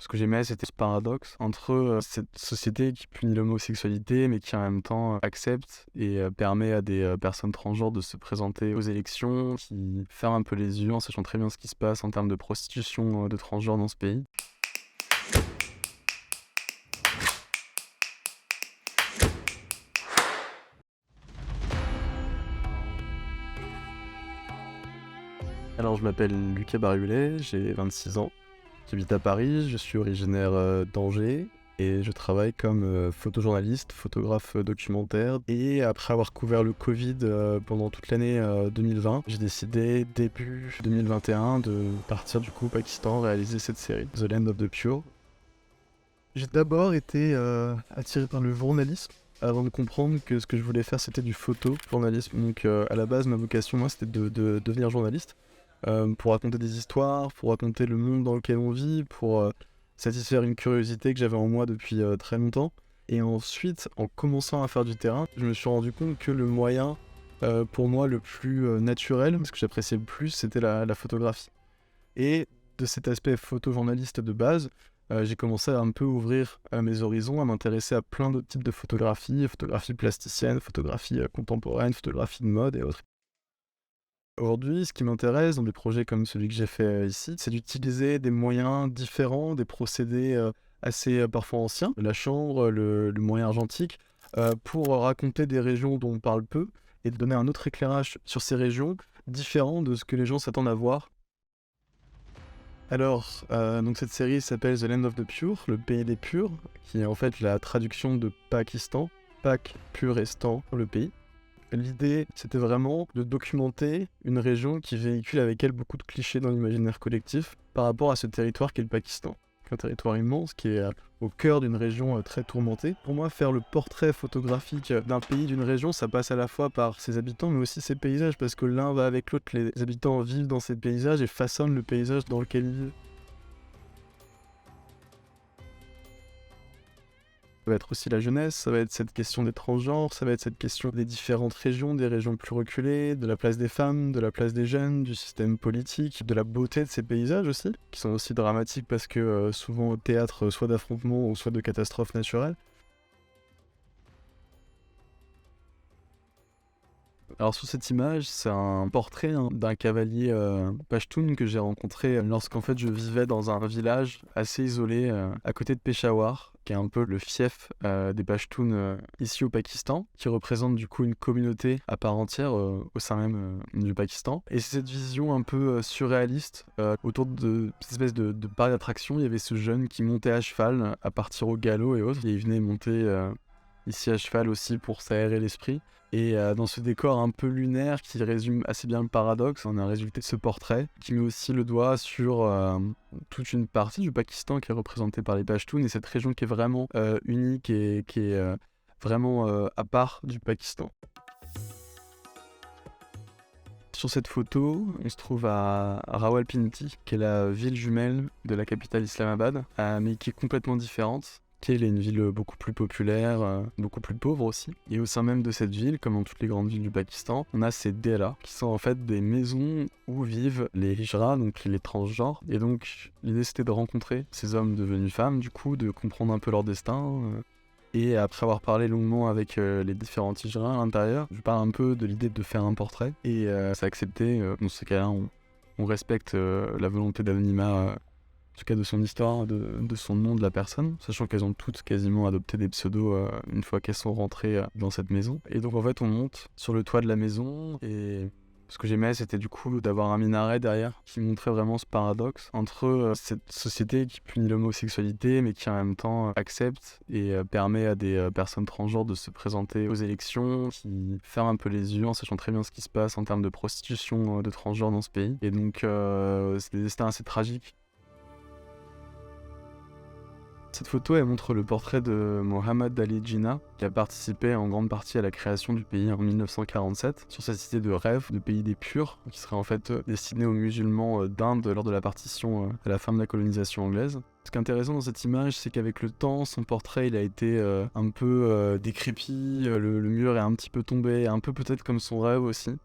Ce que j'aimais, c'était ce paradoxe entre cette société qui punit l'homosexualité, mais qui en même temps accepte et permet à des personnes transgenres de se présenter aux élections, qui ferme un peu les yeux en sachant très bien ce qui se passe en termes de prostitution de transgenres dans ce pays. Alors, je m'appelle Lucas Barioulet, j'ai 26 ans, j'habite à Paris, je suis originaire d'Angers et je travaille comme photojournaliste, photographe documentaire. Et après avoir couvert le Covid pendant toute l'année 2020, j'ai décidé début 2021 de partir du coup au Pakistan réaliser cette série, The Land of the Pure. J'ai d'abord été attiré par le journalisme avant de comprendre que ce que je voulais faire c'était du photojournalisme. Donc à la base ma vocation moi c'était de devenir journaliste. Pour raconter des histoires, pour raconter le monde dans lequel on vit, pour satisfaire une curiosité que j'avais en moi depuis très longtemps. Et ensuite, en commençant à faire du terrain, je me suis rendu compte que le moyen pour moi le plus naturel, ce que j'appréciais le plus, c'était la photographie. Et de cet aspect photojournaliste de base, j'ai commencé à un peu ouvrir mes horizons, à m'intéresser à plein d'autres types de photographie plasticienne, photographie contemporaine, photographie de mode et autres. Aujourd'hui, ce qui m'intéresse dans des projets comme celui que j'ai fait ici, c'est d'utiliser des moyens différents, des procédés assez parfois anciens, la chambre, le moyen argentique, pour raconter des régions dont on parle peu et de donner un autre éclairage sur ces régions différent de ce que les gens s'attendent à voir. Alors, donc cette série s'appelle The Land of the Pure, le pays des purs, qui est en fait la traduction de Pakistan, Pak, pur et stan, le pays. L'idée, c'était vraiment de documenter une région qui véhicule avec elle beaucoup de clichés dans l'imaginaire collectif par rapport à ce territoire qu'est le Pakistan. Un territoire immense qui est au cœur d'une région très tourmentée. Pour moi, faire le portrait photographique d'un pays, d'une région, ça passe à la fois par ses habitants, mais aussi ses paysages, parce que l'un va avec l'autre. Les habitants vivent dans ces paysages et façonnent le paysage dans lequel ils vivent. Ça va être aussi la jeunesse, ça va être cette question des transgenres, ça va être cette question des différentes régions, des régions plus reculées, de la place des femmes, de la place des jeunes, du système politique, de la beauté de ces paysages aussi, qui sont aussi dramatiques parce que souvent au théâtre soit d'affrontements ou soit de catastrophes naturelles. Alors sur cette image, c'est un portrait d'un cavalier Pashtun que j'ai rencontré lorsqu'en fait je vivais dans un village assez isolé à côté de Peshawar, qui est un peu le fief des Pashtuns ici au Pakistan, qui représente du coup une communauté à part entière au sein même du Pakistan. Et c'est cette vision un peu surréaliste autour de cette espèce de parc d'attraction. Il y avait ce jeune qui montait à cheval à partir au galop et autres, et il venait monter ici à cheval aussi pour s'aérer l'esprit. Et dans ce décor un peu lunaire qui résume assez bien le paradoxe, on a résulté de ce portrait qui met aussi le doigt sur toute une partie du Pakistan qui est représentée par les Pashtuns et cette région qui est vraiment unique et qui est vraiment à part du Pakistan. Sur cette photo, on se trouve à Rawalpindi, qui est la ville jumelle de la capitale Islamabad, mais qui est complètement différente. Elle est une ville beaucoup plus populaire, beaucoup plus pauvre aussi. Et au sein même de cette ville, comme dans toutes les grandes villes du Pakistan, on a ces dellas, qui sont en fait des maisons où vivent les hijras, donc les transgenres. Et donc l'idée c'était de rencontrer ces hommes devenus femmes, du coup, de comprendre un peu leur destin. Et après avoir parlé longuement avec les différents hijras à l'intérieur, je parle un peu de l'idée de faire un portrait. Et c'est accepté, dans ce cas-là, on respecte la volonté d'anonymat en tout cas de son histoire, de son nom de la personne, sachant qu'elles ont toutes quasiment adopté des pseudos une fois qu'elles sont rentrées dans cette maison. Et donc en fait on monte sur le toit de la maison et ce que j'aimais c'était du coup d'avoir un minaret derrière qui montrait vraiment ce paradoxe entre cette société qui punit l'homosexualité mais qui en même temps accepte et permet à des personnes transgenres de se présenter aux élections, qui ferme un peu les yeux en sachant très bien ce qui se passe en termes de prostitution de transgenres dans ce pays. Et donc c'est des destins assez tragiques. Cette photo, elle montre le portrait de Mohammad Ali Jinnah, qui a participé en grande partie à la création du pays en 1947, sur cette idée de rêve, de pays des purs, qui serait en fait destiné aux musulmans d'Inde lors de la partition à la fin de la colonisation anglaise. Ce qui est intéressant dans cette image, c'est qu'avec le temps, son portrait il a été un peu décrépit, le mur est un petit peu tombé, un peu peut-être comme son rêve aussi,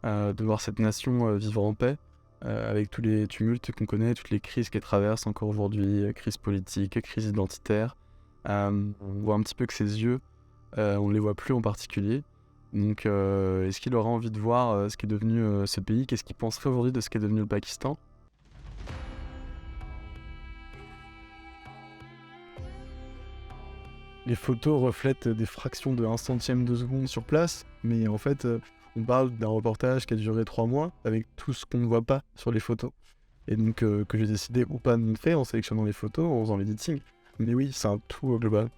de voir cette nation vivre en paix. avec tous les tumultes qu'on connaît, toutes les crises qu'elle traverse encore aujourd'hui, crise politique, crise identitaire. On voit un petit peu que ses yeux, on ne les voit plus en particulier. Donc, est-ce qu'il aura envie de voir ce qu'est devenu ce pays? Qu'est-ce qu'il penserait aujourd'hui de ce qu'est devenu le Pakistan? Les photos reflètent des fractions de 1 centième de seconde sur place, mais en fait, on parle d'un reportage qui a duré 3 mois, avec tout ce qu'on ne voit pas sur les photos. Et donc, que j'ai décidé ou pas de montrer en sélectionnant les photos, en faisant l'editing. Mais oui, c'est un tout global.